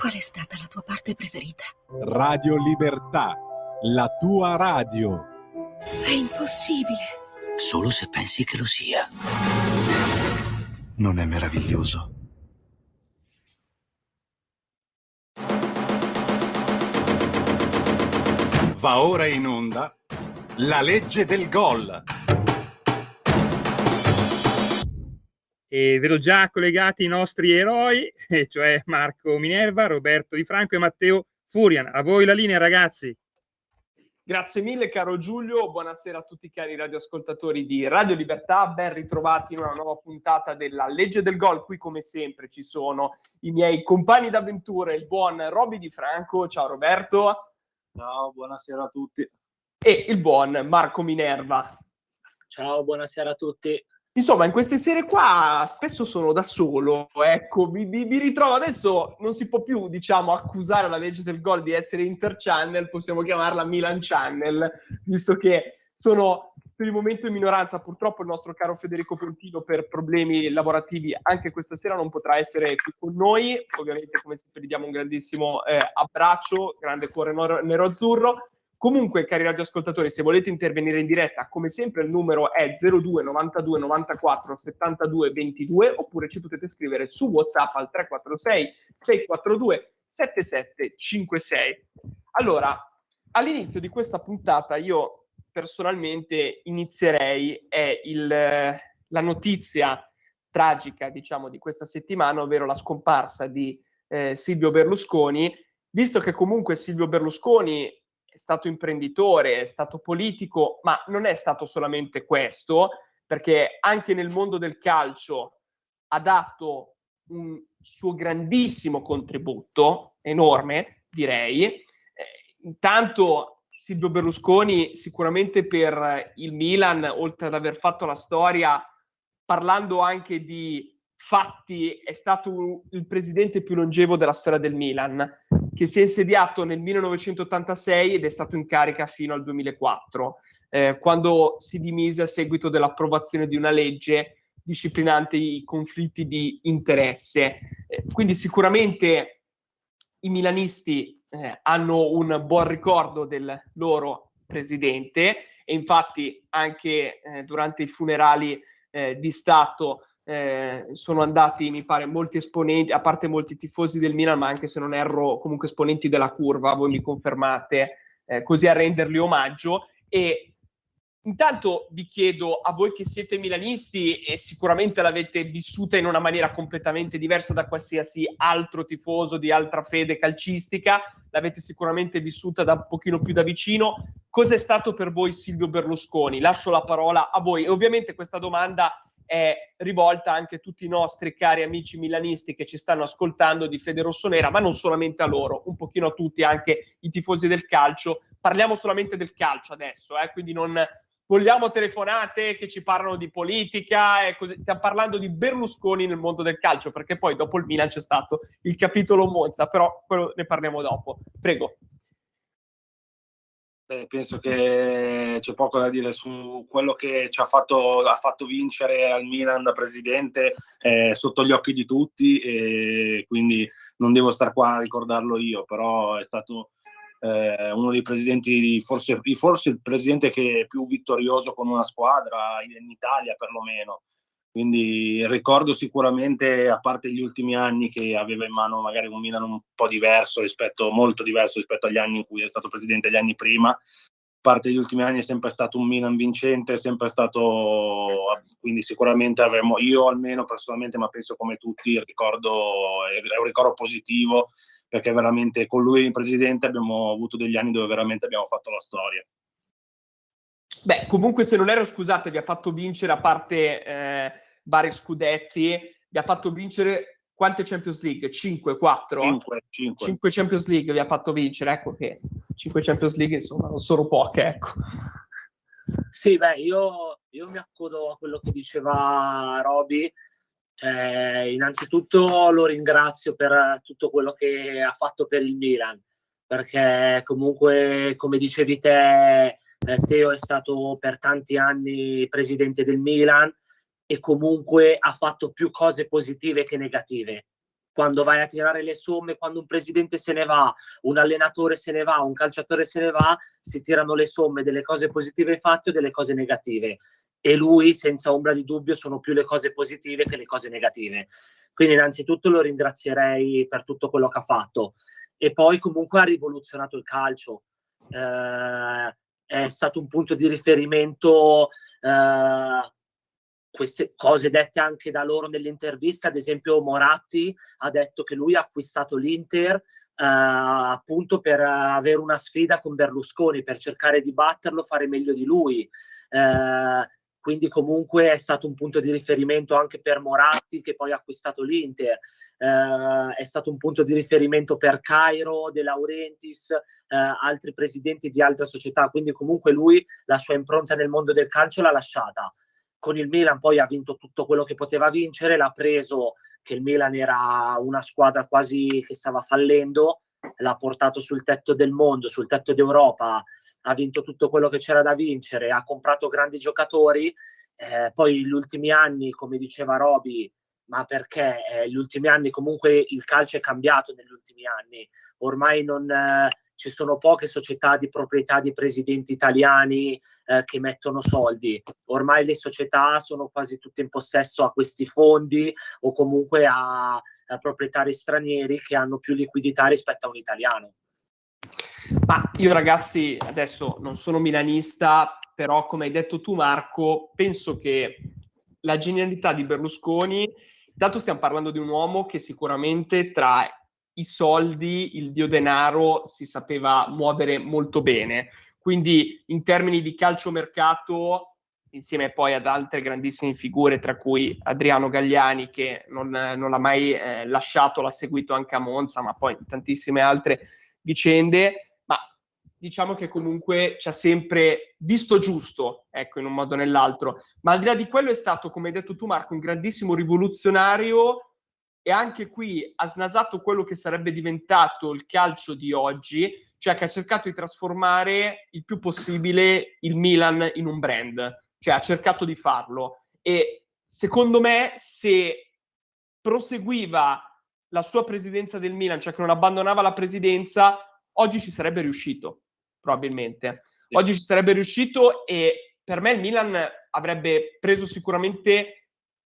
Qual è stata la tua parte preferita? Radio Libertà, la tua radio. È impossibile. Solo se pensi che lo sia. Non è meraviglioso? Va ora in onda La legge del gol. E vedo già collegati i nostri eroi, cioè Marco Minerva, Roberto Di Franco e Matteo Furian. A voi la linea, ragazzi. Grazie mille, caro Giulio. Buonasera a tutti i cari radioascoltatori di Radio Libertà. Ben ritrovati in una nuova puntata della Legge del Gol. Qui, come sempre, ci sono i miei compagni d'avventura, il buon Roby Di Franco. Ciao, Roberto. Ciao, buonasera a tutti. E il buon Marco Minerva. Ciao, buonasera a tutti. Insomma, in queste sere qua spesso sono da solo, ecco, mi ritrovo adesso, non si può più, diciamo, accusare la legge del gol di essere interchannel, possiamo chiamarla Milan Channel, visto che sono per il momento in minoranza. Purtroppo il nostro caro Federico Pontino, per problemi lavorativi, anche questa sera non potrà essere qui con noi. Ovviamente, come sempre, gli diamo un grandissimo abbraccio, grande cuore nero-azzurro. Comunque, cari radioascoltatori, se volete intervenire in diretta, come sempre il numero è 02 92 94 72 22, oppure ci potete scrivere su WhatsApp al 346 642 7756. Allora, all'inizio di questa puntata io personalmente inizierei la notizia tragica, diciamo, di questa settimana, ovvero la scomparsa di Silvio Berlusconi, visto che comunque Silvio Berlusconi è stato imprenditore, è stato politico, ma non è stato solamente questo, perché anche nel mondo del calcio ha dato un suo grandissimo contributo, enorme, direi. Intanto Silvio Berlusconi sicuramente per il Milan, oltre ad aver fatto la storia, parlando anche di fatti, è stato il presidente più longevo della storia del Milan, che si è insediato nel 1986 ed è stato in carica fino al 2004, quando si dimise a seguito dell'approvazione di una legge disciplinante i conflitti di interesse. Quindi sicuramente i milanisti hanno un buon ricordo del loro presidente, e infatti anche durante i funerali di Stato sono andati, mi pare, molti esponenti, a parte molti tifosi del Milan, ma anche, se non erro, comunque esponenti della curva, voi mi confermate, così a rendergli omaggio. E intanto vi chiedo, a voi che siete milanisti e sicuramente l'avete vissuta in una maniera completamente diversa da qualsiasi altro tifoso di altra fede calcistica, l'avete sicuramente vissuta da un pochino più da vicino, cos'è stato per voi Silvio Berlusconi? Lascio la parola a voi. E ovviamente questa domanda è rivolta anche a tutti i nostri cari amici milanisti che ci stanno ascoltando di fede rossonera, ma non solamente a loro, un pochino a tutti, anche i tifosi del calcio. Parliamo solamente del calcio adesso, quindi non vogliamo telefonate che ci parlano di politica e così. Stiamo parlando di Berlusconi nel mondo del calcio, perché poi dopo il Milan c'è stato il capitolo Monza, però quello ne parliamo dopo. Prego. Penso che c'è poco da dire su quello che ha fatto vincere al Milan da presidente, sotto gli occhi di tutti, e quindi non devo star qua a ricordarlo io, però è stato uno dei presidenti, forse il presidente che è più vittorioso con una squadra in Italia, perlomeno. Quindi ricordo sicuramente, a parte gli ultimi anni, che aveva in mano magari un Milan un po' molto diverso rispetto agli anni in cui è stato presidente, gli anni prima. A parte gli ultimi anni è sempre stato un Milan vincente, è sempre stato, quindi sicuramente avremo, io almeno personalmente, ma penso come tutti, è un ricordo positivo, perché veramente con lui in presidente abbiamo avuto degli anni dove veramente abbiamo fatto la storia. Beh, comunque, se non ero, scusate, vi ha fatto vincere, a parte vari scudetti, vi ha fatto vincere quante Champions League? 5, 4? 5 Champions League vi ha fatto vincere, ecco che 5 Champions League, insomma, non sono poche, ecco. Sì, beh, io mi accodo a quello che diceva Roby. Innanzitutto lo ringrazio per tutto quello che ha fatto per il Milan, perché comunque, come dicevi te, Teo è stato per tanti anni presidente del Milan e comunque ha fatto più cose positive che negative. quando vai a tirare le somme, quando un presidente se ne va, un allenatore se ne va, un calciatore se ne va, si tirano le somme delle cose positive fatte o delle cose negative. E lui, senza ombra di dubbio, sono più le cose positive che le cose negative. Quindi innanzitutto lo ringrazierei per tutto quello che ha fatto. E poi comunque ha rivoluzionato il calcio. È stato un punto di riferimento, queste cose dette anche da loro nell'intervista. Ad esempio Moratti ha detto che lui ha acquistato l'Inter appunto per avere una sfida con Berlusconi, per cercare di batterlo, fare meglio di lui. Quindi comunque è stato un punto di riferimento anche per Moratti, che poi ha acquistato l'Inter. È stato un punto di riferimento per Cairo, De Laurentiis, altri presidenti di altre società. Quindi comunque lui la sua impronta nel mondo del calcio l'ha lasciata. Con il Milan poi ha vinto tutto quello che poteva vincere, l'ha preso che il Milan era una squadra quasi che stava fallendo, l'ha portato sul tetto del mondo, sul tetto d'Europa, ha vinto tutto quello che c'era da vincere, ha comprato grandi giocatori. Poi gli ultimi anni, come diceva Roby, ma perché gli ultimi anni comunque il calcio è cambiato negli ultimi anni, ormai non ci sono poche società di proprietà di presidenti italiani che mettono soldi, ormai le società sono quasi tutte in possesso a questi fondi o comunque a proprietari stranieri che hanno più liquidità rispetto a un italiano. Ma io ragazzi adesso non sono milanista, però come hai detto tu Marco, penso che la genialità di Berlusconi, intanto stiamo parlando di un uomo che sicuramente tra i soldi, il dio denaro, si sapeva muovere molto bene, quindi in termini di calciomercato, insieme poi ad altre grandissime figure, tra cui Adriano Galliani, che non l'ha mai lasciato, l'ha seguito anche a Monza, ma poi tantissime altre vicende, ma diciamo che comunque ci ha sempre visto giusto, ecco, in un modo o nell'altro. Ma al di là di quello è stato, come hai detto tu Marco, un grandissimo rivoluzionario, e anche qui ha snasato quello che sarebbe diventato il calcio di oggi, cioè che ha cercato di trasformare il più possibile il Milan in un brand, cioè ha cercato di farlo. E secondo me, se proseguiva la sua presidenza del Milan, cioè che non abbandonava la presidenza, oggi ci sarebbe riuscito, probabilmente. Sì. Oggi ci sarebbe riuscito, e per me il Milan avrebbe preso sicuramente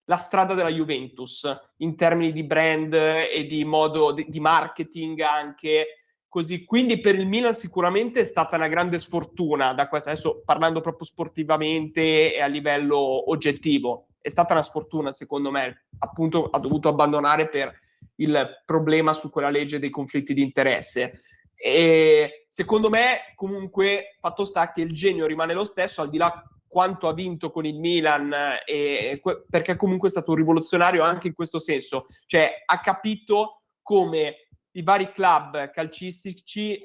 la strada della Juventus in termini di brand e di modo di marketing anche così. Quindi per il Milan sicuramente è stata una grande sfortuna da questa, adesso parlando proprio sportivamente e a livello oggettivo, è stata una sfortuna secondo me, appunto ha dovuto abbandonare per il problema su quella legge dei conflitti di interesse. E secondo me comunque fatto sta che il genio rimane lo stesso, al di là quanto ha vinto con il Milan, perché comunque è stato un rivoluzionario anche in questo senso, cioè ha capito come i vari club calcistici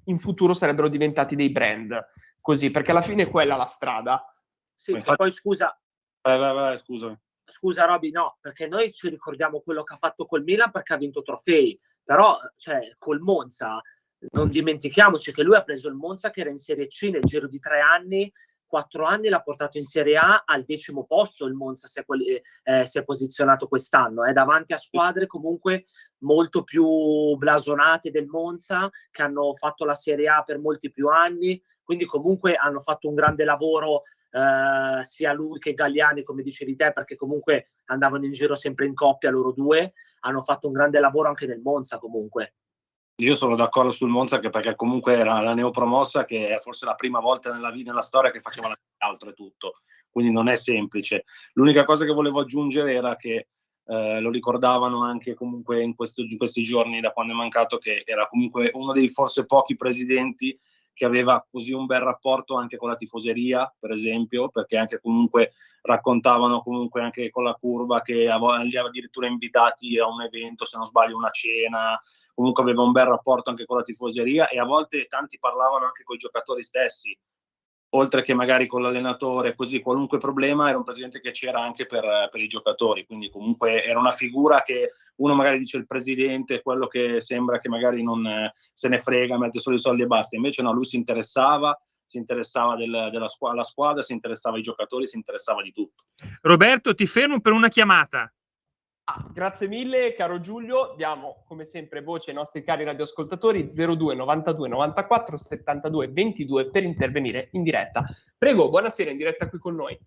in futuro sarebbero diventati dei brand, così, perché alla fine è quella la strada. Sì, infatti, poi scusa. Vai, scusami. Scusa Roby, no, perché noi ci ricordiamo quello che ha fatto col Milan perché ha vinto trofei, però cioè, col Monza non dimentichiamoci che lui ha preso il Monza che era in Serie C nel giro di 4 anni l'ha portato in Serie A al 10° posto. Il Monza si è posizionato quest'anno, davanti a squadre comunque molto più blasonate del Monza, che hanno fatto la Serie A per molti più anni, quindi comunque hanno fatto un grande lavoro sia lui che Galliani, come dicevi te, perché comunque andavano in giro sempre in coppia loro due, hanno fatto un grande lavoro anche nel Monza comunque. Io sono d'accordo sul Monza, anche perché comunque era la neopromossa, che è forse la prima volta nella storia che faceva l'altro e tutto, quindi non è semplice. L'unica cosa che volevo aggiungere era che lo ricordavano anche comunque in questi giorni da quando è mancato, che era comunque uno dei forse pochi presidenti che aveva così un bel rapporto anche con la tifoseria, per esempio, perché anche comunque raccontavano comunque anche con la curva che li aveva addirittura invitati a un evento, se non sbaglio una cena, comunque aveva un bel rapporto anche con la tifoseria, e a volte tanti parlavano anche con i giocatori stessi, oltre che magari con l'allenatore, così qualunque problema era un presidente che c'era anche per i giocatori, quindi comunque era una figura che uno magari dice il presidente, quello che sembra che magari non se ne frega, mette solo i soldi e basta, invece no, lui si interessava della squadra, si interessava ai giocatori, si interessava di tutto. Roberto, ti fermo per una chiamata. Grazie mille, caro Giulio. Diamo come sempre voce ai nostri cari radioascoltatori 02 92 94 72 22 per intervenire in diretta. Prego, buonasera, in diretta qui con noi.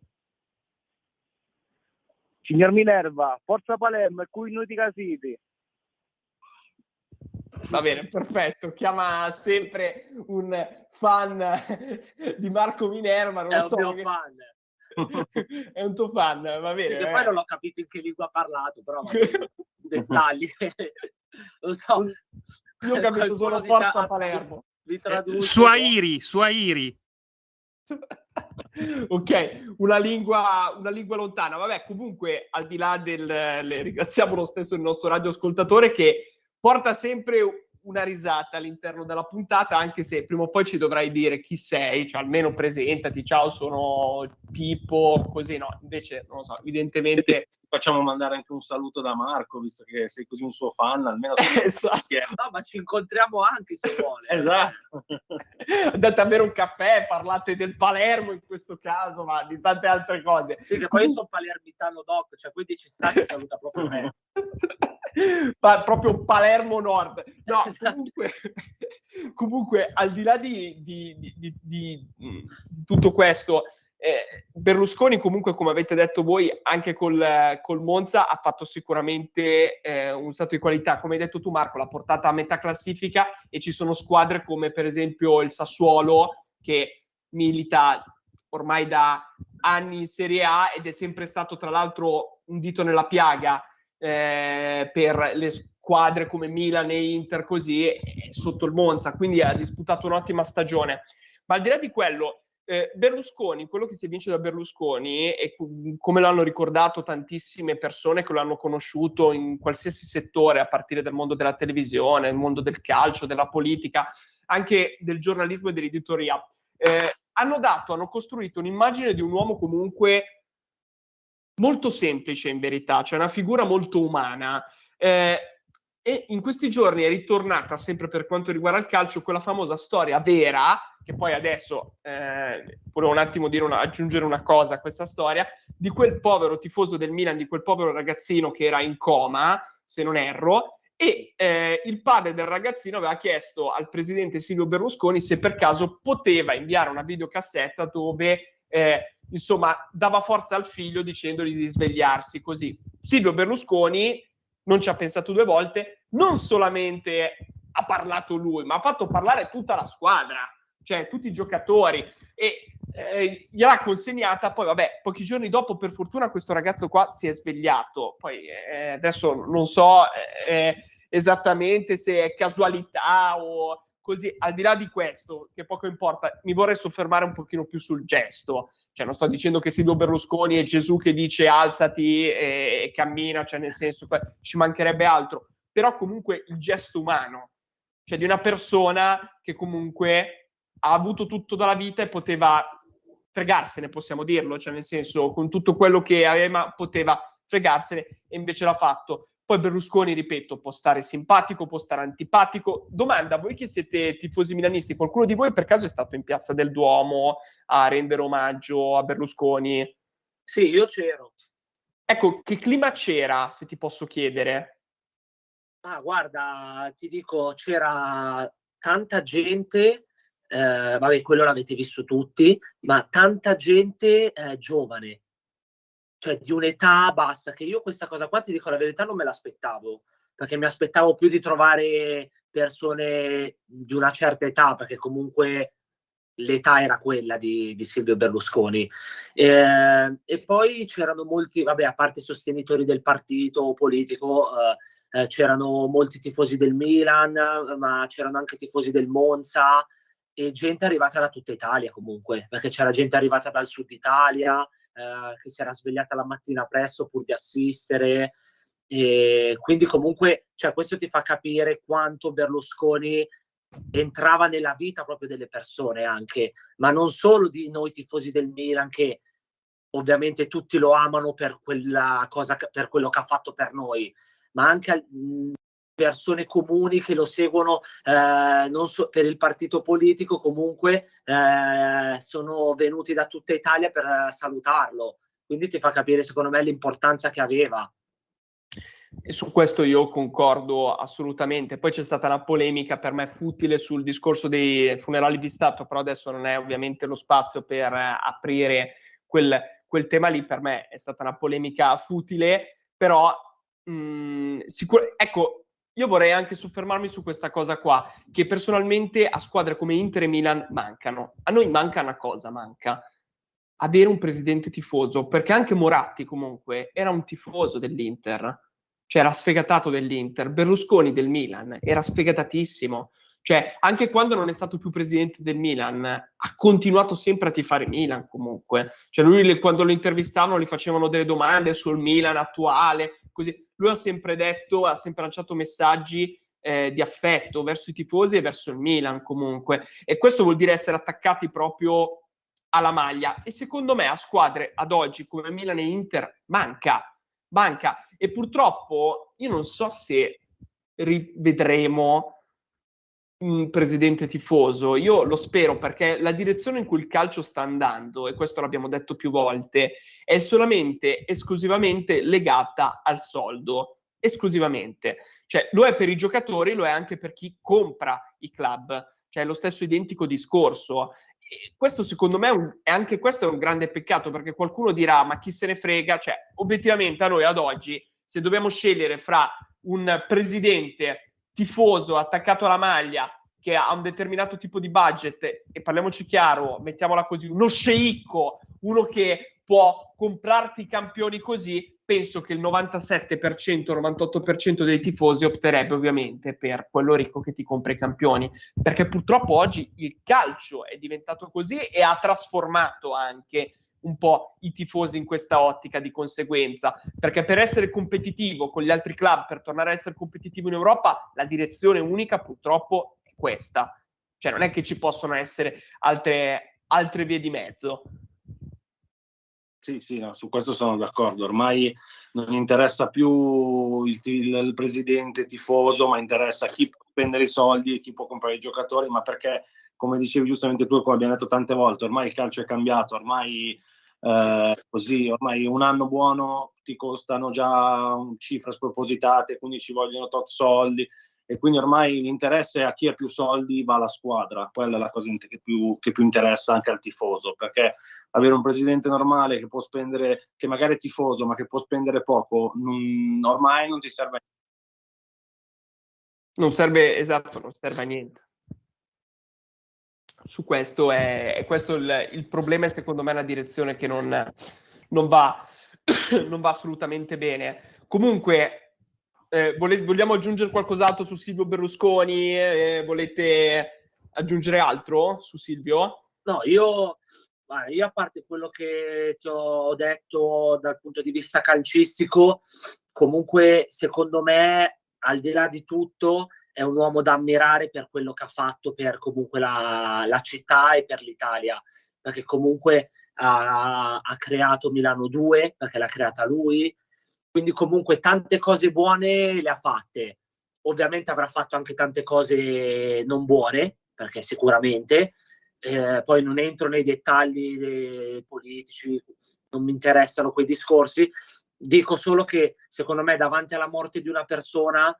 Signor Minerva, Forza Palermo e cui noi City. Va bene, perfetto. Chiama sempre un fan di Marco Minerva. Non È so un mio fan. È un tuo fan, va bene. Sì, che poi non l'ho capito in che lingua ha parlato, però dettagli. Lo so. Io ho capito solo Forza Palermo. Vi traduco. Swahili. Ok, una lingua lontana. Vabbè, comunque, al di là le ringraziamo lo stesso il nostro radioascoltatore che porta sempre una risata all'interno della puntata, anche se prima o poi ci dovrai dire chi sei, cioè almeno presentati, ciao, sono Pippo, così no, invece non lo so, evidentemente Facciamo mandare anche un saluto da Marco, visto che sei così un suo fan, almeno esatto. No, ma ci incontriamo anche se vuole. Esatto. Andate a bere un caffè, parlate del Palermo in questo caso, ma di tante altre cose. Sì, che poi io sono palermitano doc, cioè quindi ci sta che saluta proprio me. Proprio Palermo Nord. No, comunque al di là di tutto questo, Berlusconi comunque, come avete detto voi, anche col Monza ha fatto sicuramente un salto di qualità. Come hai detto tu, Marco, l'ha portata a metà classifica e ci sono squadre come per esempio il Sassuolo che milita ormai da anni in Serie A ed è sempre stato tra l'altro un dito nella piaga per le squadre come Milan e Inter, così sotto il Monza, quindi ha disputato un'ottima stagione. Ma al di là di quello, Berlusconi, quello che si evince da Berlusconi, e come lo hanno ricordato tantissime persone che lo hanno conosciuto in qualsiasi settore, a partire dal mondo della televisione, il mondo del calcio, della politica, anche del giornalismo e dell'editoria, hanno costruito un'immagine di un uomo comunque molto semplice in verità, cioè una figura molto umana, e in questi giorni è ritornata, sempre per quanto riguarda il calcio, quella famosa storia vera, che poi adesso volevo un attimo aggiungere una cosa a questa storia, di quel povero tifoso del Milan, di quel povero ragazzino che era in coma, se non erro, e il padre del ragazzino aveva chiesto al presidente Silvio Berlusconi se per caso poteva inviare una videocassetta dove insomma dava forza al figlio dicendogli di svegliarsi. Così Silvio Berlusconi non ci ha pensato due volte, non solamente ha parlato lui, ma ha fatto parlare tutta la squadra, cioè tutti i giocatori, e gliel'ha consegnata. Poi vabbè, pochi giorni dopo per fortuna questo ragazzo qua si è svegliato. Poi adesso non so esattamente se è casualità o così. Al di là di questo, che poco importa, mi vorrei soffermare un pochino più sul gesto. Cioè non sto dicendo che Silvio Berlusconi è Gesù che dice alzati e cammina, cioè nel senso, ci mancherebbe altro, però comunque il gesto umano, cioè di una persona che comunque ha avuto tutto dalla vita e poteva fregarsene, possiamo dirlo, cioè nel senso, con tutto quello che aveva poteva fregarsene e invece l'ha fatto. Poi Berlusconi, ripeto, può stare simpatico, può stare antipatico. Domanda, voi che siete tifosi milanisti, qualcuno di voi per caso è stato in Piazza del Duomo a rendere omaggio a Berlusconi? Sì, io c'ero. Ecco, che clima c'era, se ti posso chiedere? Ah, guarda, ti dico, c'era tanta gente, vabbè, quello l'avete visto tutti, ma tanta gente giovane, cioè di un'età bassa, che io questa cosa qua, ti dico la verità, non me l'aspettavo, perché mi aspettavo più di trovare persone di una certa età, perché comunque l'età era quella di Silvio Berlusconi. E poi c'erano molti, vabbè, a parte i sostenitori del partito politico, c'erano molti tifosi del Milan, ma c'erano anche tifosi del Monza e gente arrivata da tutta Italia comunque, perché c'era gente arrivata dal sud Italia, che si era svegliata la mattina presto pur di assistere, e quindi comunque, cioè, questo ti fa capire quanto Berlusconi entrava nella vita proprio delle persone, anche, ma non solo di noi tifosi del Milan, che ovviamente tutti lo amano per quella cosa, per quello che ha fatto per noi, ma anche persone comuni che lo seguono, non so, per il partito politico, comunque sono venuti da tutta Italia per salutarlo, quindi ti fa capire secondo me l'importanza che aveva. E su questo io concordo assolutamente. Poi c'è stata una polemica per me futile sul discorso dei funerali di Stato, però adesso non è ovviamente lo spazio per aprire quel tema lì. Per me è stata una polemica futile, però ecco, io vorrei anche soffermarmi su questa cosa qua, che personalmente a squadre come Inter e Milan mancano. A noi manca una cosa, manca avere un presidente tifoso, perché anche Moratti comunque era un tifoso dell'Inter, cioè era sfegatato dell'Inter. Berlusconi del Milan era sfegatatissimo, cioè anche quando non è stato più presidente del Milan ha continuato sempre a tifare Milan comunque, cioè lui quando lo intervistavano gli facevano delle domande sul Milan attuale, così lui ha sempre detto, ha sempre lanciato messaggi di affetto verso i tifosi e verso il Milan comunque, e questo vuol dire essere attaccati proprio alla maglia, e secondo me a squadre ad oggi come Milan e Inter manca, e purtroppo io non so se rivedremo un presidente tifoso. Io lo spero, perché la direzione in cui il calcio sta andando, e questo l'abbiamo detto più volte, è solamente esclusivamente legata al soldo, esclusivamente, cioè lo è per i giocatori, lo è anche per chi compra i club, cioè è lo stesso identico discorso. E questo secondo me è anche questo è un grande peccato, perché qualcuno dirà ma chi se ne frega, cioè obiettivamente a noi ad oggi, se dobbiamo scegliere fra un presidente tifoso attaccato alla maglia che ha un determinato tipo di budget, e parliamoci chiaro, mettiamola così, uno sceicco, uno che può comprarti i campioni così, penso che il 97%, 98% dei tifosi opterebbe ovviamente per quello ricco che ti compra i campioni, perché purtroppo oggi il calcio è diventato così e ha trasformato anche un po' i tifosi in questa ottica di conseguenza, perché per essere competitivo con gli altri club, per tornare a essere competitivo in Europa, la direzione unica purtroppo è questa, cioè non è che ci possono essere altre vie di mezzo. Sì, no, su questo sono d'accordo. Ormai non interessa più il presidente tifoso, ma interessa chi può spendere i soldi e chi può comprare i giocatori, ma perché, come dicevi giustamente tu, come abbiamo detto tante volte, ormai il calcio è cambiato, ormai ormai un anno buono ti costano già cifre spropositate, quindi ci vogliono tot soldi, e quindi ormai l'interesse a chi ha più soldi va alla squadra. Quella è la cosa che più interessa anche al tifoso, perché avere un presidente normale che può spendere, che magari è tifoso ma che può spendere poco, ormai non ti serve a niente. Non serve a niente. Su questo è questo il problema, e secondo me è una direzione che non va assolutamente bene. Comunque vogliamo aggiungere qualcos'altro su Silvio Berlusconi? Volete aggiungere altro su Silvio? No, io a parte quello che ti ho detto dal punto di vista calcistico, comunque secondo me, al di là di tutto, è un uomo da ammirare per quello che ha fatto per comunque la città e per l'Italia, perché comunque ha creato Milano 2, perché l'ha creata lui, quindi comunque tante cose buone le ha fatte. Ovviamente avrà fatto anche tante cose non buone, perché sicuramente, poi non entro nei dettagli dei politici, non mi interessano quei discorsi, dico solo che secondo me davanti alla morte di una persona,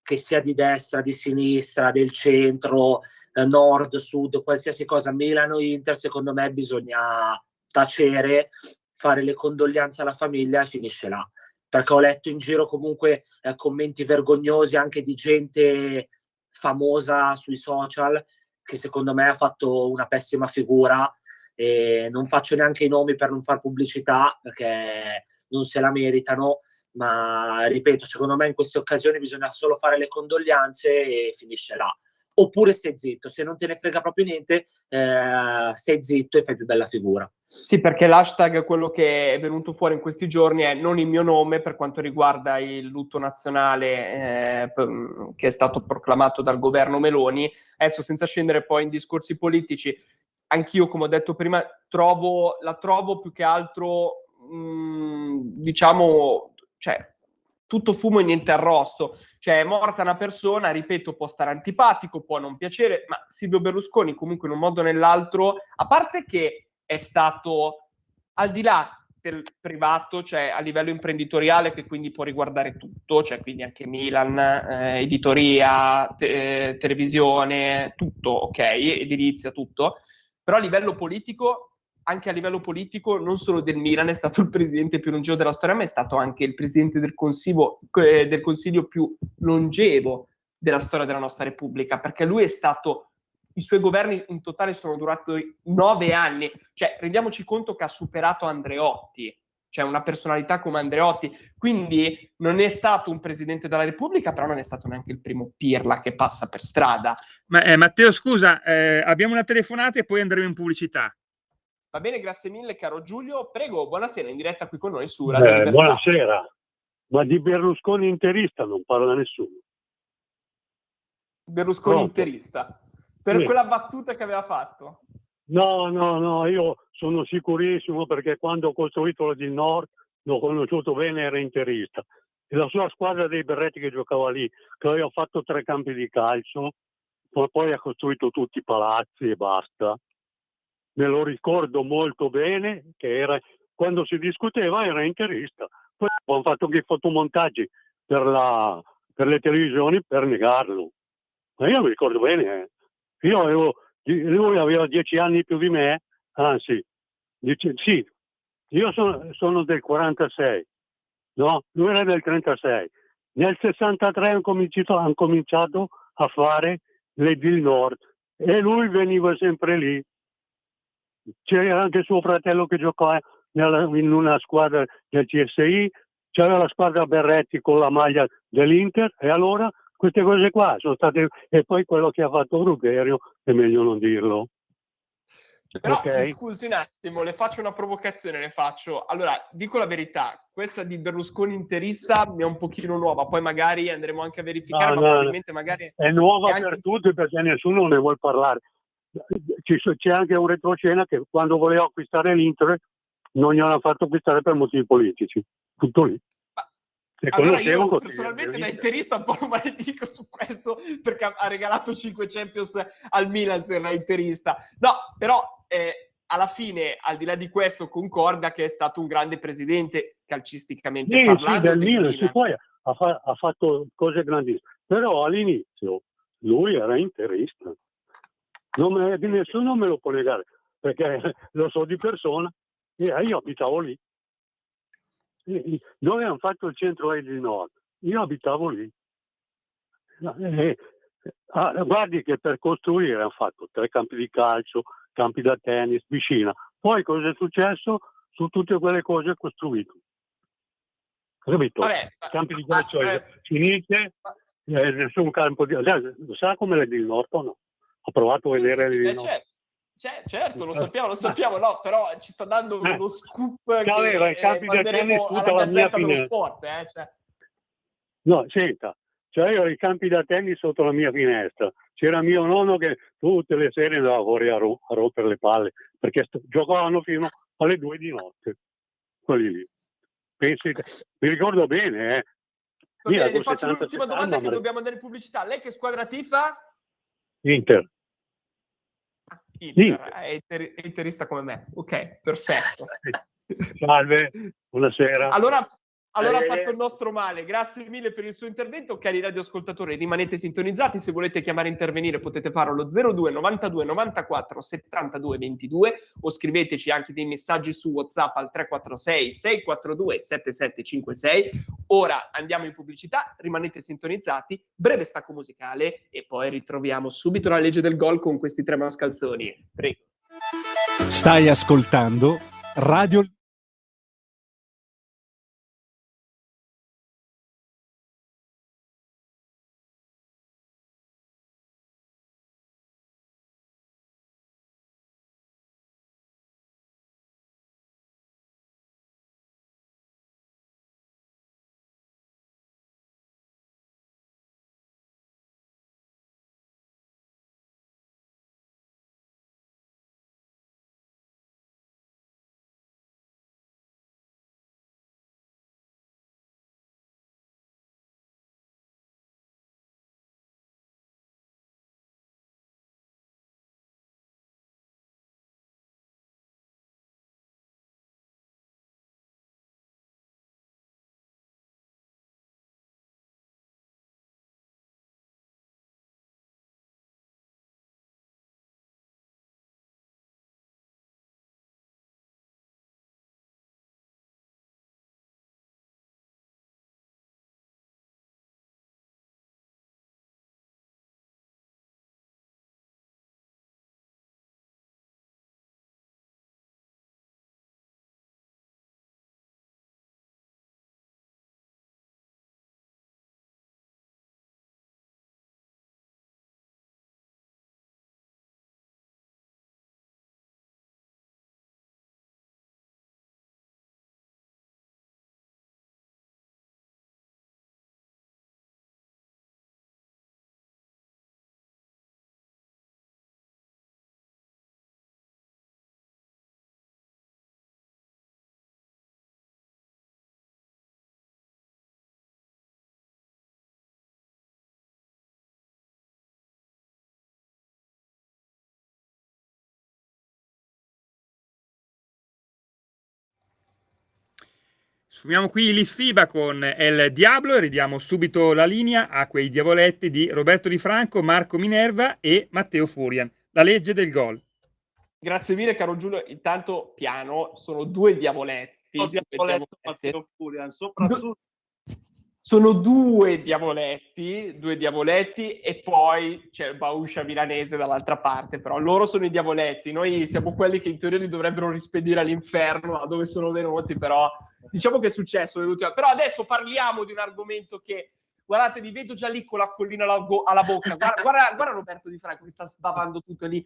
che sia di destra, di sinistra, del centro, nord, sud, qualsiasi cosa, Milano, Inter, secondo me bisogna tacere, fare le condoglianze alla famiglia e finisce là, perché ho letto in giro comunque commenti vergognosi anche di gente famosa sui social, che secondo me ha fatto una pessima figura, e non faccio neanche i nomi per non far pubblicità, perché non se la meritano, ma ripeto, secondo me in queste occasioni bisogna solo fare le condoglianze e finisce là. Oppure stai zitto, se non te ne frega proprio niente, stai zitto e fai più bella figura. Sì, perché l'hashtag, quello che è venuto fuori in questi giorni, è non il mio nome, per quanto riguarda il lutto nazionale che è stato proclamato dal governo Meloni. Adesso, senza scendere poi in discorsi politici, anch'io, come ho detto prima, la trovo più che altro, diciamo, cioè, tutto fumo e niente arrosto. Cioè, è morta una persona, ripeto, può stare antipatico, può non piacere, ma Silvio Berlusconi comunque in un modo o nell'altro, a parte che è stato, al di là del privato, cioè a livello imprenditoriale, che quindi può riguardare tutto, cioè quindi anche Milan, editoria, televisione, tutto, ok, edilizia, tutto. Però a livello politico, anche a livello politico, non solo del Milan è stato il presidente più longevo della storia, ma è stato anche il presidente del consiglio più longevo della storia della nostra Repubblica, perché lui è stato, i suoi governi in totale sono durati 9 anni, cioè rendiamoci conto che ha superato Andreotti, cioè una personalità come Andreotti, quindi non è stato un presidente della Repubblica, però non è stato neanche il primo pirla che passa per strada. Ma, Matteo, scusa, abbiamo una telefonata e poi andremo in pubblicità. Va bene, grazie mille caro Giulio, prego, buonasera, in diretta qui con noi su Radio Libertà. Buonasera, ma di Berlusconi interista non parla nessuno. Berlusconi interista, per quella battuta che aveva fatto. No, io sono sicurissimo, perché quando ho costruito la del Nord l'ho conosciuto bene, era interista. E la sua squadra dei Berretti che giocava lì, che aveva fatto 3 campi di calcio, poi ha costruito tutti i palazzi e basta. Me lo ricordo molto bene, che era, quando si discuteva era interista. Poi hanno fatto anche i fotomontaggi per le televisioni per negarlo. Ma io mi ricordo bene, lui aveva 10 anni più di me, anzi, sì, io sono del 46, no? Lui era del 36. Nel 63 hanno cominciato a fare le del Nord e lui veniva sempre lì. C'era anche suo fratello che giocava in una squadra del CSI, c'era la squadra Berretti con la maglia dell'Inter, e allora queste cose qua sono state, e poi quello che ha fatto Ruggero è meglio non dirlo. Però Okay. mi scusi un attimo, le faccio una provocazione, allora, dico la verità, questa di Berlusconi interista mi è un pochino nuova, poi magari andremo anche a verificare, ma probabilmente magari è nuova anche per tutti, perché nessuno ne vuole parlare. C'è anche un retroscena che quando voleva acquistare l'Inter non gli hanno fatto acquistare per motivi politici, tutto lì. Allora io personalmente da interista un po' lo maledico su questo, perché ha regalato 5 Champions al Milan se era interista. No, però alla fine, al di là di questo, concorda che è stato un grande presidente calcisticamente parlando. Sì, del Milan. Sì, poi ha fatto cose grandissime, però all'inizio lui era interista. Nessuno me lo può negare, perché lo so di persona, e io abitavo lì. Noi hanno fatto il centro e il nord, io abitavo lì. Guardi che per costruire hanno fatto 3 campi di calcio, campi da tennis, piscina. Poi cosa è successo? Su tutte quelle cose costruite. Capito? Vabbè, Campi di calcio finite, nessun campo di... Sa come le del nord o no? Ho provato a vedere le del nord. Certo, lo sappiamo, no, però ci sta dando uno scoop aveva i campi da tennis tutta la mia finestra. Sport, No, senta, c'aveva i campi da tennis sotto la mia finestra. C'era mio nonno che tutte le sere andava fuori a rompere le palle, perché giocavano fino alle 2 di notte. Quelli lì. Mi ricordo bene, Bene, le faccio l'ultima domanda che dobbiamo andare in pubblicità. Lei che squadra tifa? Inter. È interista come me. Ok, perfetto. Salve, buonasera. Allora ha fatto il nostro male. Grazie mille per il suo intervento, cari radioascoltatori. Rimanete sintonizzati. Se volete chiamare e intervenire potete farlo allo 02 92 94 72 22 o scriveteci anche dei messaggi su WhatsApp al 346 642 7756. Ora andiamo in pubblicità, rimanete sintonizzati, breve stacco musicale e poi ritroviamo subito la legge del gol con questi 3 mascalzoni. Prego. Stai ascoltando Radio sfumiamo qui l'isfiba con El Diablo e ridiamo subito la linea a quei diavoletti di Roberto Di Franco, Marco Minerva e Matteo Furian. La legge del gol. Grazie mille, caro Giulio. Intanto, piano, sono due diavoletti. Matteo Furian, soprattutto. Sono due diavoletti, e poi c'è il Bauscia milanese dall'altra parte, però loro sono i diavoletti, noi siamo quelli che in teoria li dovrebbero rispedire all'inferno, a dove sono venuti, però diciamo che è successo nell'ultima. Però adesso parliamo di un argomento che, guardate, vi vedo già lì con la collina alla bocca, guarda Roberto Di Franco che sta sbavando tutto lì,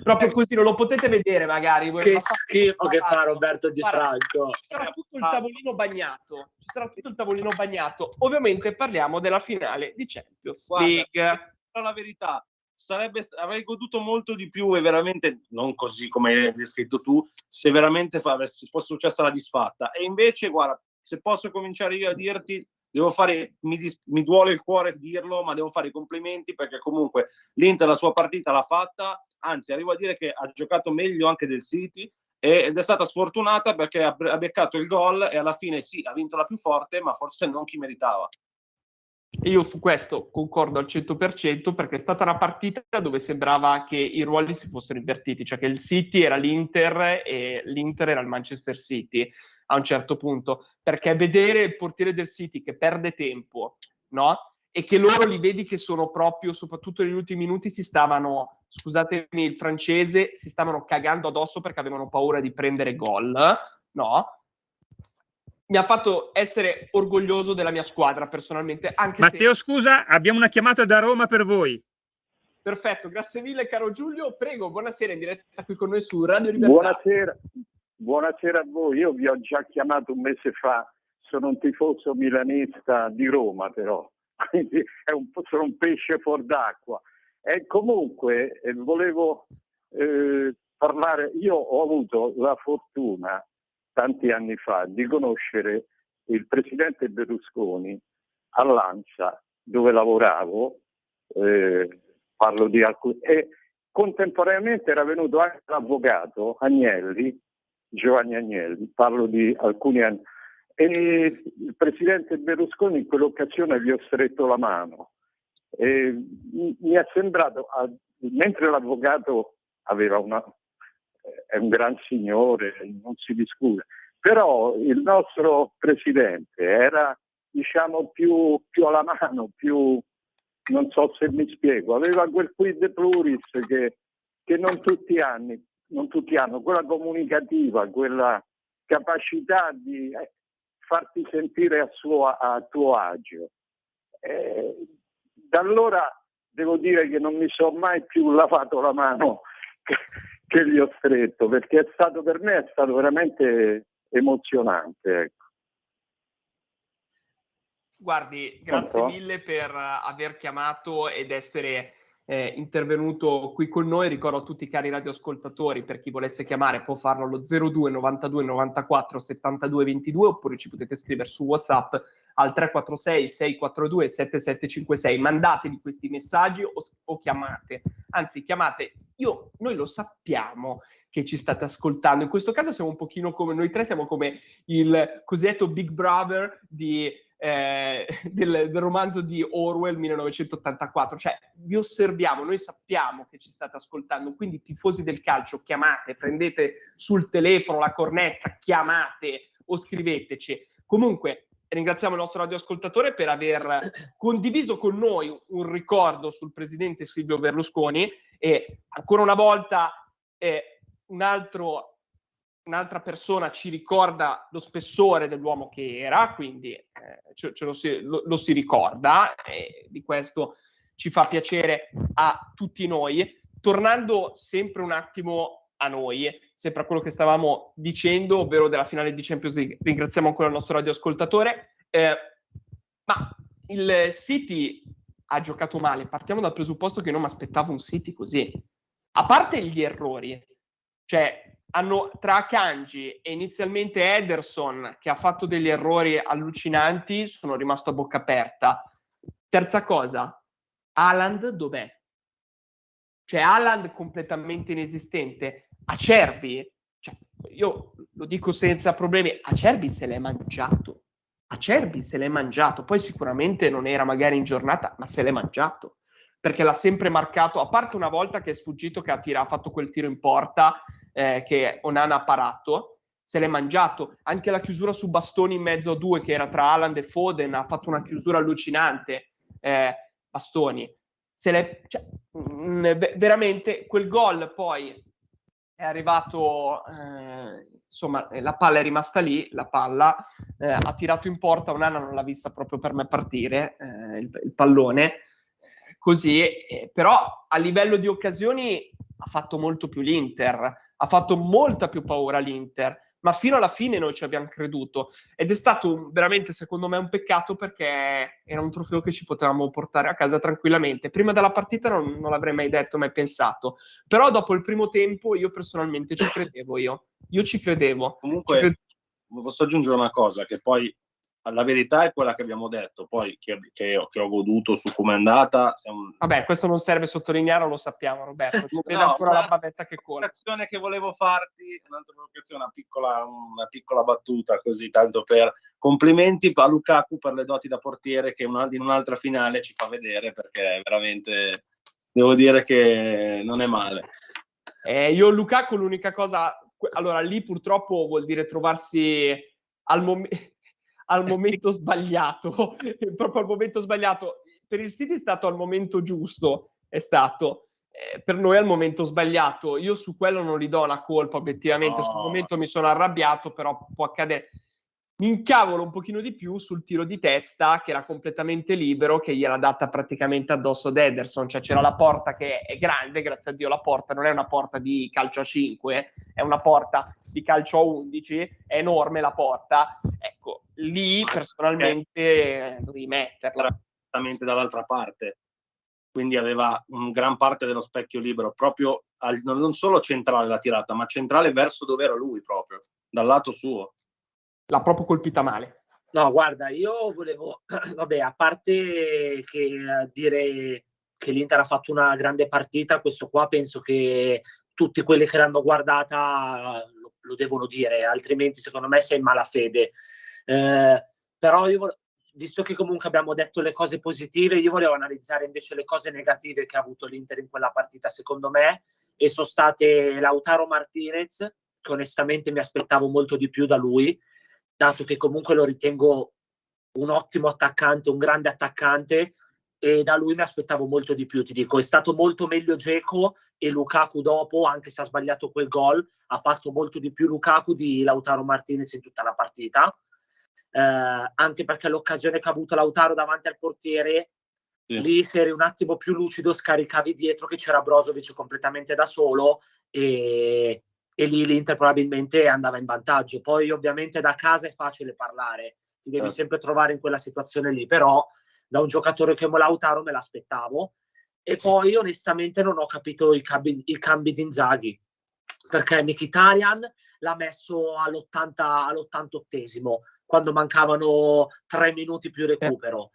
proprio così, non lo potete vedere magari. Che schifo che fa Roberto Di Franco. Ci sarà tutto il tavolino bagnato, ovviamente parliamo della finale di Champions League. La verità, avrei goduto molto di più e veramente, non così come hai descritto tu, se veramente fosse successa la disfatta. E invece, guarda, se posso cominciare io a dirti, mi duole il cuore dirlo, ma devo fare i complimenti perché comunque l'Inter la sua partita l'ha fatta, anzi arrivo a dire che ha giocato meglio anche del City ed è stata sfortunata perché ha beccato il gol e alla fine sì, ha vinto la più forte, ma forse non chi meritava. Io su questo concordo al 100% perché è stata una partita dove sembrava che i ruoli si fossero invertiti, cioè che il City era l'Inter e l'Inter era il Manchester City a un certo punto, perché vedere il portiere del City che perde tempo, no? E che loro li vedi che sono proprio, soprattutto negli ultimi minuti, si stavano, scusatemi il francese, si stavano cagando addosso perché avevano paura di prendere gol, no? Mi ha fatto essere orgoglioso della mia squadra personalmente. Anche Matteo, scusa, abbiamo una chiamata da Roma per voi. Perfetto, grazie mille caro Giulio. Prego, buonasera in diretta qui con noi su Radio Libertà. Buonasera a voi. Io vi ho già chiamato un mese fa, sono un tifoso milanista di Roma però, quindi sono un pesce fuor d'acqua. E comunque volevo parlare, io ho avuto la fortuna tanti anni fa di conoscere il presidente Berlusconi a Lancia, dove lavoravo, parlo di alcuni, e contemporaneamente era venuto anche l'avvocato Agnelli, Giovanni Agnelli, parlo di alcuni anni, e il presidente Berlusconi in quell'occasione gli ho stretto la mano e mi è sembrato, mentre l'avvocato è un gran signore, non si discute, però il nostro presidente era, diciamo, più alla mano, non so se mi spiego, aveva quel quid pluris che non tutti hanno, quella comunicativa, quella capacità di farti sentire a tuo agio. Da allora devo dire che non mi sono mai più lavato la mano che gli ho stretto, perché per me è stato veramente emozionante. Ecco. Guardi, grazie mille per aver chiamato ed essere intervenuto qui con noi. Ricordo a tutti i cari radioascoltatori, per chi volesse chiamare può farlo allo 02 92 94 72 22 oppure ci potete scrivere su WhatsApp al 346 642 7756. Mandatevi questi messaggi o chiamate. Anzi, chiamate. Noi lo sappiamo che ci state ascoltando. In questo caso siamo un pochino come noi tre, siamo come il cosiddetto Big Brother del romanzo di Orwell 1984, cioè vi osserviamo, noi sappiamo che ci state ascoltando, quindi tifosi del calcio chiamate, prendete sul telefono la cornetta, chiamate o scriveteci. Comunque ringraziamo il nostro radioascoltatore per aver condiviso con noi un ricordo sul presidente Silvio Berlusconi e ancora una volta un'altra persona ci ricorda lo spessore dell'uomo che era, quindi lo si ricorda e di questo ci fa piacere a tutti noi. Tornando sempre un attimo a noi, sempre a quello che stavamo dicendo, ovvero della finale di Champions League, ringraziamo ancora il nostro radioascoltatore, ma il City ha giocato male, partiamo dal presupposto che non mi aspettavo un City così, a parte gli errori, cioè tra Akanji e inizialmente Ederson, che ha fatto degli errori allucinanti, sono rimasto a bocca aperta. Terza cosa, Haaland dov'è? Cioè Haaland completamente inesistente. Acerbi, cioè, io lo dico senza problemi, Acerbi se l'è mangiato. Acerbi se l'è mangiato, poi sicuramente non era magari in giornata, ma se l'è mangiato, perché l'ha sempre marcato, a parte una volta che è sfuggito, che ha fatto quel tiro in porta che Onana ha parato, se l'è mangiato. Anche la chiusura su Bastoni in mezzo a due, che era tra Haaland e Foden, ha fatto una chiusura allucinante, Bastoni. Veramente quel gol poi è arrivato, insomma, la palla è rimasta lì, la palla ha tirato in porta, Onana non l'ha vista proprio per me partire, il pallone, così, però a livello di occasioni ha fatto molto più l'Inter, ha fatto molta più paura l'Inter, ma fino alla fine noi ci abbiamo creduto, ed è stato veramente, secondo me, un peccato, perché era un trofeo che ci potevamo portare a casa tranquillamente. Prima della partita non l'avrei mai detto, mai pensato, però dopo il primo tempo io personalmente ci credevo, io ci credevo. Comunque posso aggiungere una cosa, che poi la verità è quella che abbiamo detto, poi che ho goduto su come è andata. Vabbè, questo non serve sottolineare, lo sappiamo, Roberto, ci vede ancora la bavetta che cola. Un'azione che volevo farti, una piccola battuta, così, tanto per complimenti a Lukaku per le doti da portiere, che in un'altra finale ci fa vedere, perché veramente devo dire che non è male. Io Lukaku l'unica cosa, allora lì purtroppo vuol dire trovarsi al momento sbagliato, proprio al momento sbagliato. Per il City è stato al momento giusto, è stato. Per noi al momento sbagliato. Io su quello non gli do una colpa, obiettivamente. Sul momento mi sono arrabbiato, però può accadere. Mi incavolo un pochino di più sul tiro di testa, che era completamente libero, che gliela data praticamente addosso ad Ederson. Cioè c'era la porta che è grande, grazie a Dio la porta non è una porta di calcio a 5, è una porta di calcio a 11, è enorme la porta. Ecco, lì personalmente dovevi metterla. Esattamente dall'altra parte. Quindi aveva un gran parte dello specchio libero, proprio non solo centrale la tirata, ma centrale verso dove era lui, proprio, dal lato suo. L'ha proprio colpita male. No, guarda, io volevo, vabbè, a parte che dire che l'Inter ha fatto una grande partita, questo qua penso che tutti quelli che l'hanno guardata lo devono dire, altrimenti secondo me sei in malafede. Però io, visto che comunque abbiamo detto le cose positive, io volevo analizzare invece le cose negative che ha avuto l'Inter in quella partita, secondo me, e sono state Lautaro Martinez, che onestamente mi aspettavo molto di più da lui, dato che comunque lo ritengo un ottimo attaccante, un grande attaccante, e da lui mi aspettavo molto di più, ti dico. È stato molto meglio Dzeko, e Lukaku dopo, anche se ha sbagliato quel gol, ha fatto molto di più Lukaku di Lautaro Martinez in tutta la partita, anche perché l'occasione che ha avuto Lautaro davanti al portiere, lì se eri un attimo più lucido scaricavi dietro che c'era Brozovic completamente da solo, e lì l'Inter probabilmente andava in vantaggio. Poi ovviamente da casa è facile parlare, ti devi sempre trovare in quella situazione lì, però da un giocatore come Lautaro me l'aspettavo. E poi onestamente non ho capito i cambi di Inzaghi, perché Mkhitaryan l'ha messo all'88esimo, quando mancavano 3 minuti più recupero.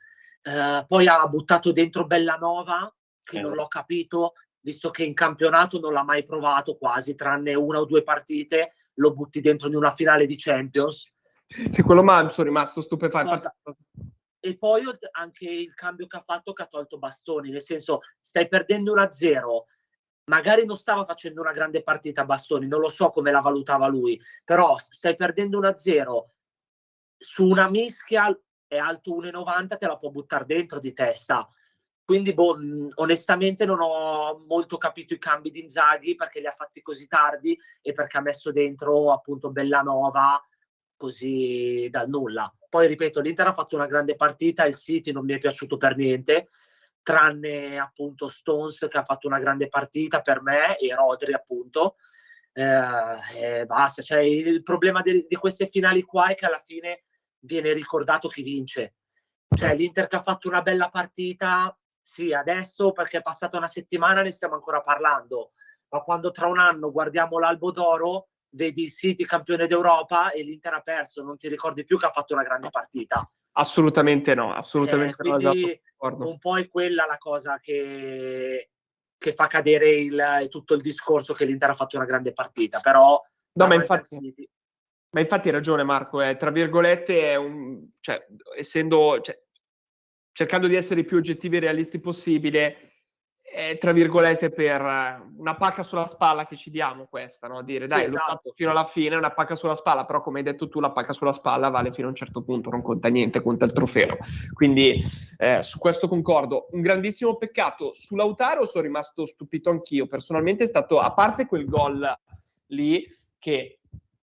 Poi ha buttato dentro Bellanova, che non l'ho capito, visto che in campionato non l'ha mai provato quasi, tranne 1 o 2 partite, lo butti dentro in una finale di Champions. Sì, quello ma sono rimasto stupefatto. E poi anche il cambio che ha tolto Bastoni, nel senso, stai perdendo 1-0, magari non stava facendo una grande partita Bastoni, non lo so come la valutava lui, però stai perdendo 1-0 su una mischia, è alto 1,90, te la può buttare dentro di testa. Quindi onestamente non ho molto capito i cambi di Inzaghi, perché li ha fatti così tardi e perché ha messo dentro appunto Bellanova così dal nulla. Poi ripeto, l'Inter ha fatto una grande partita, il City non mi è piaciuto per niente, tranne appunto Stones che ha fatto una grande partita per me, e Rodri appunto, basta. Cioè, il problema di queste finali qua è che alla fine viene ricordato chi vince. Cioè l'Inter che ha fatto una bella partita, sì, adesso perché è passata una settimana ne stiamo ancora parlando, ma quando tra un anno guardiamo l'Albo d'Oro, vedi il City campione d'Europa e l'Inter ha perso, non ti ricordi più che ha fatto una grande partita. Assolutamente no, assolutamente no. Quindi un po' è quella la cosa che fa cadere tutto il discorso che l'Inter ha fatto una grande partita, però No, ma davanti al infatti, City. ma infatti hai ragione Marco, tra virgolette è cioè, essendo, cioè, cercando di essere i più oggettivi e realisti possibile, è tra virgolette per una pacca sulla spalla che ci diamo questa, no? Dire Sì, dai, l'ho fatto esatto. fino alla fine, è una pacca sulla spalla, però come hai detto tu la pacca sulla spalla vale fino a un certo punto, non conta niente, conta il trofeo. Quindi su questo concordo. Un grandissimo peccato. Su Lautaro sono rimasto stupito anch'io, personalmente è stato, a parte quel gol lì che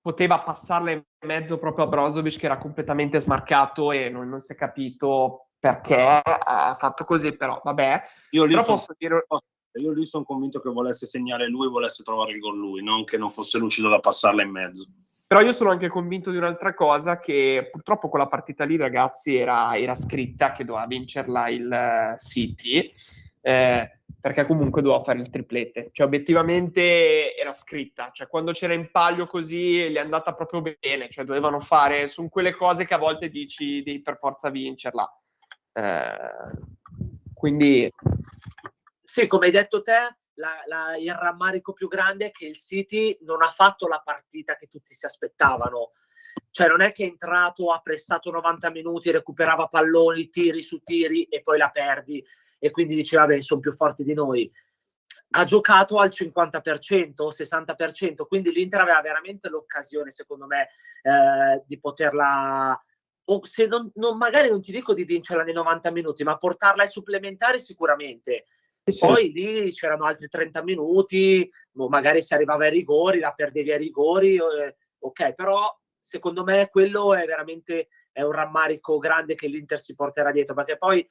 poteva passarla in mezzo proprio a Brozovic che era completamente smarcato e non si è capito perché ha fatto così, però vabbè. Io lì Però sono posso dire, convinto che volesse segnare lui, volesse trovare il gol lui, non che non fosse lucido da passarla in mezzo. però io sono anche convinto di un'altra cosa, che purtroppo quella partita lì, ragazzi, era scritta che doveva vincerla il City, perché comunque doveva fare il triplete. Cioè, obiettivamente era scritta. Cioè, quando c'era in palio così, gli è andata proprio bene. Cioè, dovevano fare, sono quelle cose che a volte dici devi per forza vincerla. Quindi... Sì, come hai detto te, il rammarico più grande è che il City non ha fatto la partita che tutti si aspettavano. Cioè non è che è entrato, ha pressato 90 minuti, recuperava palloni, tiri su tiri e poi la perdi e quindi dici vabbè, sono più forti di noi. Ha giocato al 50%, 60%, quindi l'Inter aveva veramente l'occasione, secondo me, di poterla, o se magari non ti dico di vincerla nei 90 minuti, ma portarla ai supplementari sicuramente. Poi lì c'erano altri 30 minuti, magari si arrivava ai rigori, la perdevi ai rigori, ok, però secondo me quello è veramente un rammarico grande che l'Inter si porterà dietro, perché poi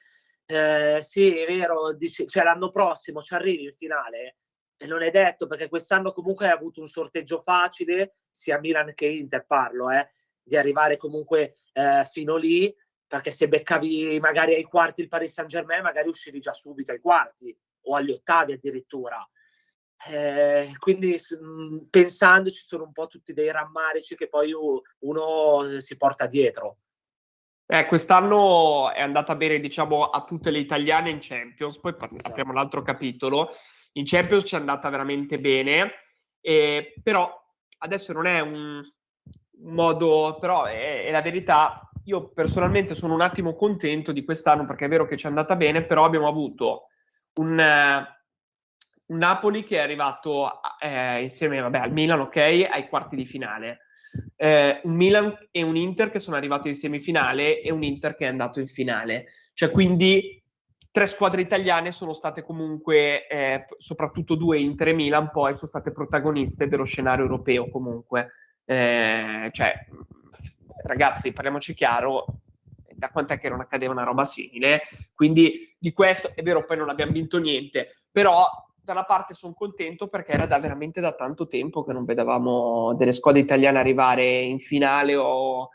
sì, è vero, cioè l'anno prossimo ci arrivi in finale e non è detto, perché quest'anno comunque hai avuto un sorteggio facile, sia Milan che Inter parlo, di arrivare comunque fino lì, perché se beccavi magari ai quarti il Paris Saint-Germain magari uscivi già subito ai quarti o agli ottavi addirittura. Quindi pensandoci sono un po' tutti dei rammarici che poi uno si porta dietro. Quest'anno è andata bene, diciamo, a tutte le italiane in Champions, poi Esatto. apriamo l'altro capitolo. In Champions ci è andata veramente bene, però adesso non è un modo, però è la verità. Io personalmente sono un attimo contento di quest'anno perché è vero che ci è andata bene, però abbiamo avuto un Napoli che è arrivato insieme al Milan, ok, ai quarti di finale. Un Milan e un Inter che sono arrivati in semifinale e un Inter che è andato in finale. Cioè, quindi 3 squadre italiane sono state comunque, soprattutto 2 Inter e Milan, poi sono state protagoniste dello scenario europeo comunque. Cioè, ragazzi, parliamoci chiaro, da quant'è che non accadeva una roba simile? Quindi di questo, è vero, poi non abbiamo vinto niente, però da una parte sono contento perché era veramente da tanto tempo che non vedevamo delle squadre italiane arrivare in finale in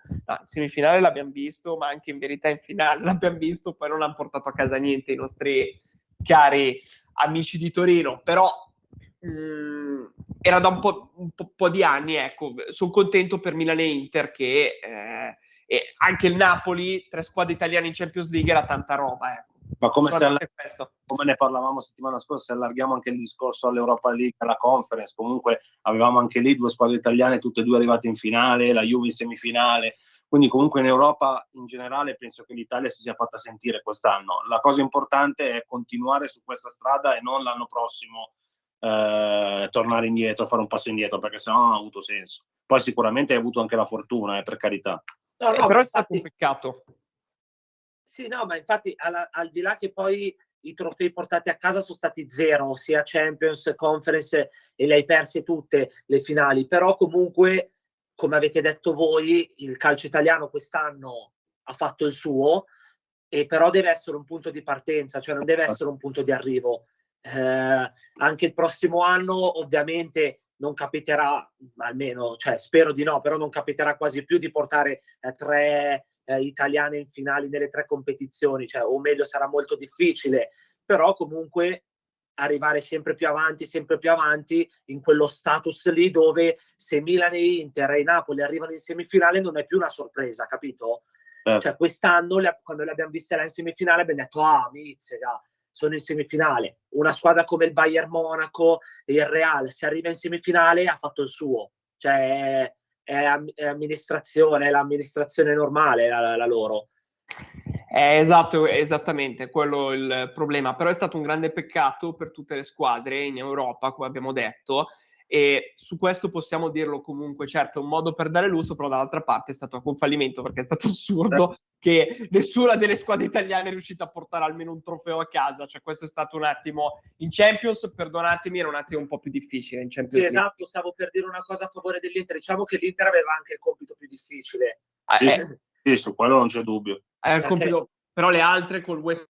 semifinale l'abbiamo visto, ma anche in verità in finale l'abbiamo visto, poi non hanno portato a casa niente i nostri cari amici di Torino, però era da un po' di anni, ecco. Sono contento per Milan e Inter che e anche il Napoli, 3 squadre italiane in Champions League era tanta roba, ecco. Ma come ne parlavamo settimana scorsa, se allarghiamo anche il discorso all'Europa League, alla Conference, comunque avevamo anche lì 2 squadre italiane, tutte e 2 arrivate in finale, la Juve in semifinale, quindi comunque in Europa in generale penso che l'Italia si sia fatta sentire quest'anno. La cosa importante è continuare su questa strada e non l'anno prossimo tornare indietro, fare un passo indietro, perché sennò non ha avuto senso. Poi sicuramente hai avuto anche la fortuna, per carità. No, però è stato un peccato. Sì, no, ma infatti al di là che poi i trofei portati a casa sono stati 0, sia Champions, Conference, e le hai perse tutte le finali, però comunque, come avete detto voi, il calcio italiano quest'anno ha fatto il suo, e però deve essere un punto di partenza, cioè non deve essere un punto di arrivo. Anche il prossimo anno ovviamente non capiterà, almeno, cioè spero di no, però non capiterà quasi più di portare 3 italiane in finali nelle 3 competizioni, cioè, o meglio sarà molto difficile, però comunque arrivare sempre più avanti in quello status lì dove se Milan e Inter e Napoli arrivano in semifinale non è più una sorpresa, capito? Cioè quest'anno quando le abbiamo viste là in semifinale abbiamo detto mizzega, sono in semifinale. Una squadra come il Bayern Monaco e il Real, se arriva in semifinale ha fatto il suo. cioè è amministrazione, è l'amministrazione normale la loro. Esatto, esattamente, quello è il problema, però è stato un grande peccato per tutte le squadre in Europa, come abbiamo detto, e su questo possiamo dirlo comunque, certo è un modo per dare lustro, però dall'altra parte è stato anche un fallimento, perché è stato assurdo che nessuna delle squadre italiane è riuscita a portare almeno un trofeo a casa, cioè questo è stato un attimo, in Champions, perdonatemi, era un attimo un po' più difficile in Champions Sì, esatto, stavo per dire una cosa a favore dell'Inter, diciamo che l'Inter aveva anche il compito più difficile. Sì, su quello non c'è dubbio. Però le altre col West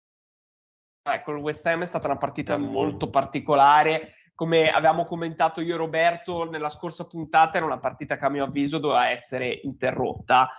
Ham è stata una partita molto particolare, come avevamo commentato io e Roberto nella scorsa puntata, era una partita che a mio avviso doveva essere interrotta,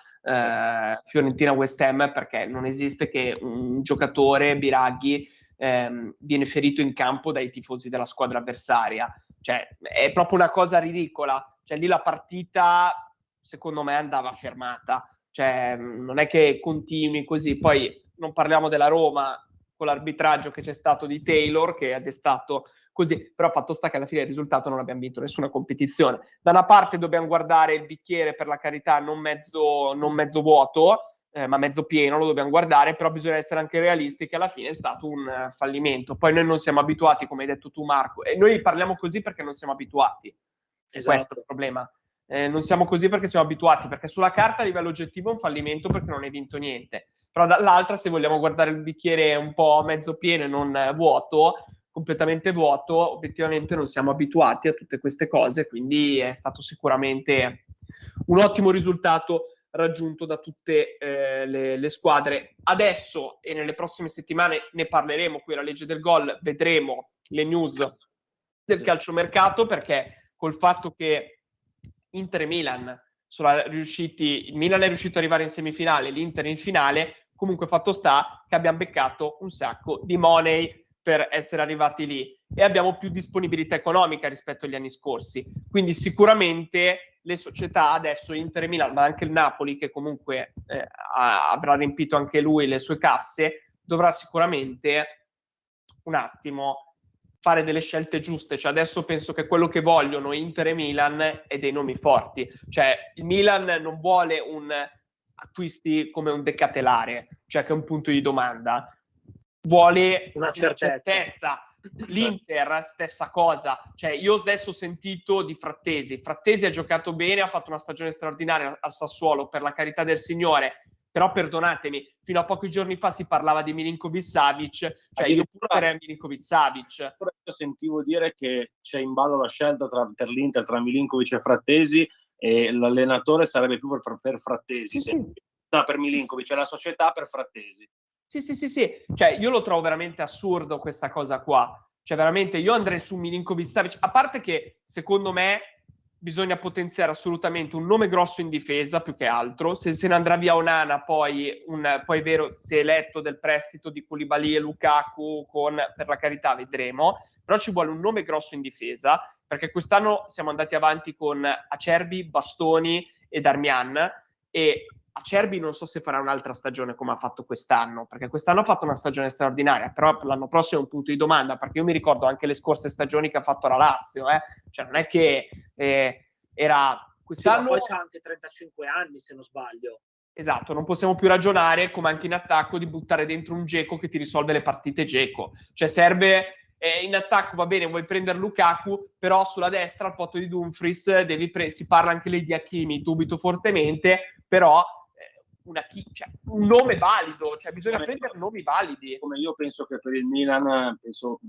Fiorentina-West Ham, perché non esiste che un giocatore, Biraghi, viene ferito in campo dai tifosi della squadra avversaria, cioè è proprio una cosa ridicola, cioè lì la partita secondo me andava fermata, cioè non è che continui così. Poi non parliamo della Roma con l'arbitraggio che c'è stato di Taylor, che ha destato così, però fatto sta che alla fine il risultato non abbiamo vinto nessuna competizione. Da una parte dobbiamo guardare il bicchiere, per la carità, non mezzo vuoto, ma mezzo pieno lo dobbiamo guardare, però bisogna essere anche realisti che alla fine è stato un fallimento. Poi noi non siamo abituati, come hai detto tu Marco, e noi parliamo così perché non siamo abituati, Esatto. questo è il problema. Non siamo così perché siamo abituati, perché sulla carta a livello oggettivo è un fallimento perché non hai vinto niente, però dall'altra, se vogliamo guardare il bicchiere un po' mezzo pieno e non vuoto, completamente vuoto, obiettivamente non siamo abituati a tutte queste cose, quindi è stato sicuramente un ottimo risultato raggiunto da tutte le squadre. Adesso e nelle prossime settimane ne parleremo qui alla Legge del Gol, vedremo le news del calciomercato, perché col fatto che Inter e Milan sono riusciti, il Milan è riuscito ad arrivare in semifinale, l'Inter in finale, comunque fatto sta che abbiamo beccato un sacco di money per essere arrivati lì e abbiamo più disponibilità economica rispetto agli anni scorsi, quindi sicuramente le società adesso, Inter e Milan, ma anche il Napoli, che comunque avrà riempito anche lui le sue casse, dovrà sicuramente un attimo fare delle scelte giuste. Cioè adesso penso che quello che vogliono Inter e Milan è dei nomi forti, cioè il Milan non vuole un acquisti come un decatelare, cioè che è un punto di domanda, vuole una certezza. L'Inter stessa cosa, cioè io adesso ho sentito di Frattesi ha giocato bene, ha fatto una stagione straordinaria al Sassuolo, per la carità del Signore, però perdonatemi, fino a pochi giorni fa si parlava di Milinkovic-Savic, cioè io pure Milinkovic-Savic. Io sentivo dire che c'è in ballo la scelta per l'Inter tra Milinkovic e Frattesi, e l'allenatore sarebbe più per Frattesi, no, per Milinkovic, è la società per Frattesi. Sì, cioè io lo trovo veramente assurdo questa cosa qua, cioè veramente io andrei su Milinkovic-Savic, a parte che secondo me bisogna potenziare assolutamente un nome grosso in difesa più che altro. Se ne andrà via Onana, poi è vero, si è eletto del prestito di Koulibaly e Lukaku, per la carità vedremo, però ci vuole un nome grosso in difesa, perché quest'anno siamo andati avanti con Acerbi, Bastoni e Darmian, e Acerbi non so se farà un'altra stagione come ha fatto quest'anno, perché quest'anno ha fatto una stagione straordinaria, però per l'anno prossimo è un punto di domanda, perché io mi ricordo anche le scorse stagioni che ha fatto la Lazio, cioè non è che era quest'anno... Sì, ma poi c'ha anche 35 anni se non sbaglio. Esatto, non possiamo più ragionare, come anche in attacco, di buttare dentro un Dzeko che ti risolve le partite Dzeko, cioè serve... in attacco va bene, vuoi prendere Lukaku, però sulla destra al posto di Dumfries si parla anche lì di Hakimi, dubito fortemente, però un nome valido, cioè bisogna prendere nomi validi. Come io penso che per il Milan, penso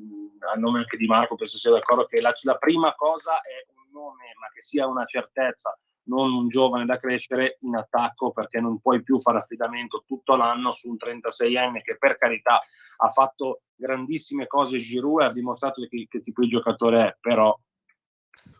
a nome anche di Marco, penso sia d'accordo che la prima cosa è un nome, ma che sia una certezza, non un giovane da crescere in attacco, perché non puoi più fare affidamento tutto l'anno su un 36enne che per carità ha fatto grandissime cose, Giroud, e ha dimostrato che tipo di giocatore è, però...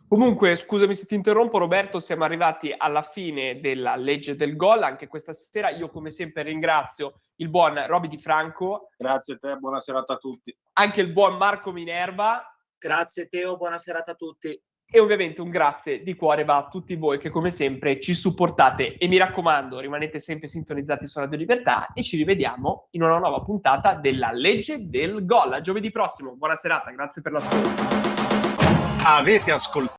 Comunque, scusami se ti interrompo Roberto, siamo arrivati alla fine della Legge del Gol anche questa sera. Io come sempre ringrazio il buon Roby Di Franco. Grazie a te, buona serata a tutti. Anche il buon Marco Minerva. Grazie Teo, buona serata a tutti. E ovviamente un grazie di cuore va a tutti voi che come sempre ci supportate, e mi raccomando rimanete sempre sintonizzati su Radio Libertà e ci rivediamo in una nuova puntata della Legge del Gol. A giovedì prossimo, buona serata, grazie per l'ascolto. Avete ascoltato